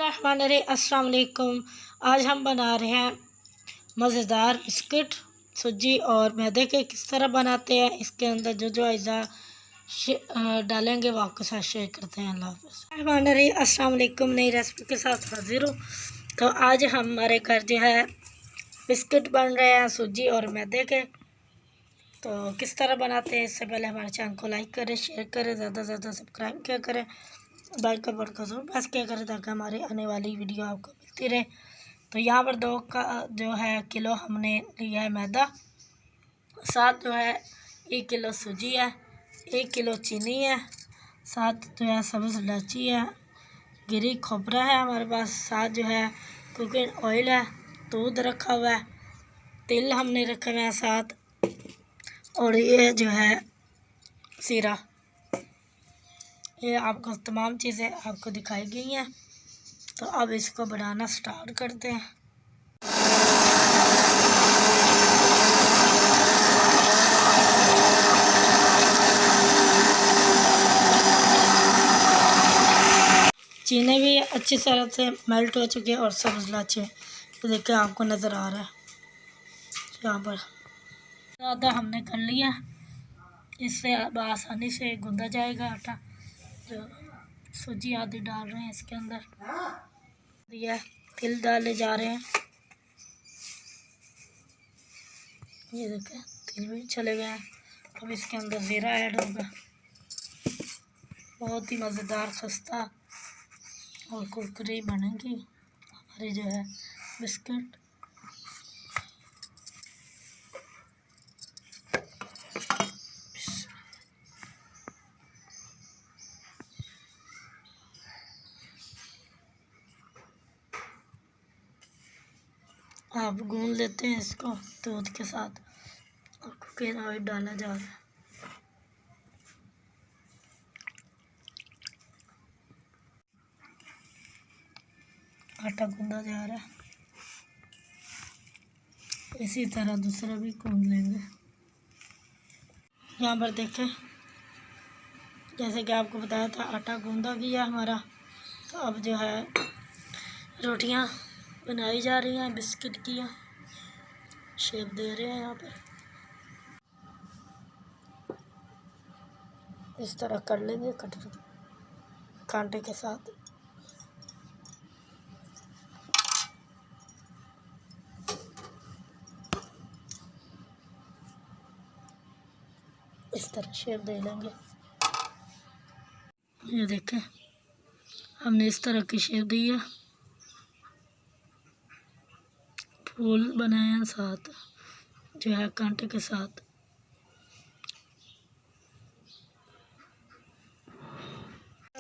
अस्सलाम वालेकुम। आज हम बना रहे हैं मज़ेदार बिस्किट सूजी और मैदे के। किस तरह बनाते हैं, इसके अंदर जो जो अज़ा डालेंगे वो आपके साथ शेयर करते हैं। अल्लाह हाफ़िज़। अस्सलाम वालेकुम। नई रेसिपी के साथ हाजिर हूँ। तो आज हमारे घर जो है बिस्किट बन रहे हैं सूजी और मैदे के। तो किस तरह बनाते हैं, इससे पहले हमारे चैनल को लाइक करें, शेयर करें, ज़्यादा से ज़्यादा सब्सक्राइब किया करें, बेल का बटन ज़रूर प्रेस किया करें ताकि हमारी आने वाली वीडियो आपको मिलती रहे। तो यहाँ पर 2 का जो है किलो हमने लिया है मैदा, साथ जो है 1 किलो सूजी है, 1 किलो चीनी है, साथ जो है सब्ज़ इलायची है, गिरी खोपरा है हमारे पास, साथ जो है कुकिंग ऑयल है, दूध रखा हुआ है, तिल हमने रखे हुए हैं साथ, और ये जो है सीरा। ये आपको तमाम चीज़ें आपको दिखाई गई हैं। तो अब इसको बनाना स्टार्ट करते हैं। चीनी भी अच्छी तरह से मेल्ट हो चुकी है और सब्ज़ इलायची तो देखिए आपको नज़र आ रहा है यहाँ पर। ज़्यादा हमने कर लिया, इससे आसानी से गूंदा जाएगा आटा। जो सूजी आदि डाल रहे हैं इसके अंदर, दिया तिल डाले जा रहे हैं। ये देखें तिल भी चले गए हैं। अब इसके अंदर ज़ीरा ऐड होगा। बहुत ही मज़ेदार, खस्ता और कुरकुरी बनेंगी हमारी जो है बिस्किट। आप गूंद लेते हैं इसको दूध के साथ और कुकिंग ऑयल डाला जा रहा है। आटा गूंदा जा रहा है। इसी तरह दूसरा भी गूंद लेंगे। यहाँ पर देखें, जैसे कि आपको बताया था आटा गूंदा गया हमारा। तो अब जो है रोटियां बनाई जा रही हैं, बिस्किट की शेप दे रहे हैं। यहाँ पर इस तरह कर लेंगे कटर कांटे के साथ। इस तरह शेप दे लेंगे। ये देखें हमने इस तरह की शेप दी है, फूल बनाए हैं साथ जो है कांटे के साथ।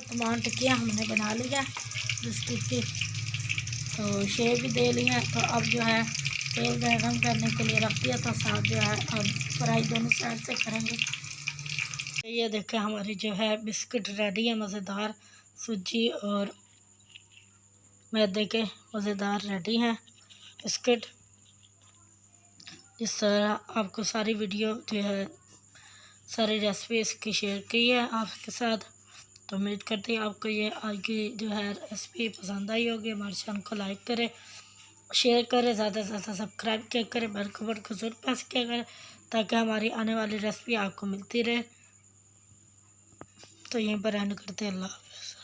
तमाम टिक्कियाँ हमने बना लिया बिस्किट की, तो शेप भी दे लिया। तो अब जो है तेल गर्म करने के लिए रख दिया था, साथ जो है अब फ्राई दोनों साइड से करेंगे। ये देखें हमारी जो है बिस्किट रेडी है, मज़ेदार सूजी और मैदे के मज़ेदार रेडी हैं बिस्किट। इस तरह आपको सारी वीडियो जो है सारी रेसिपी इसकी शेयर की है आपके साथ। तो उम्मीद करती हूँ आपको ये आज की जो है रेसिपी पसंद आई होगी। हमारे चैनल को लाइक करें, शेयर करें, ज़्यादा से ज़्यादा सब्सक्राइब किया करें, बेल का बटन ज़रूर प्रेस किया करें ताकि हमारी आने वाली रेसिपी आपको मिलती रहे। तो यहीं पर एंड करते हैं। अल्लाह हाफ़िज़।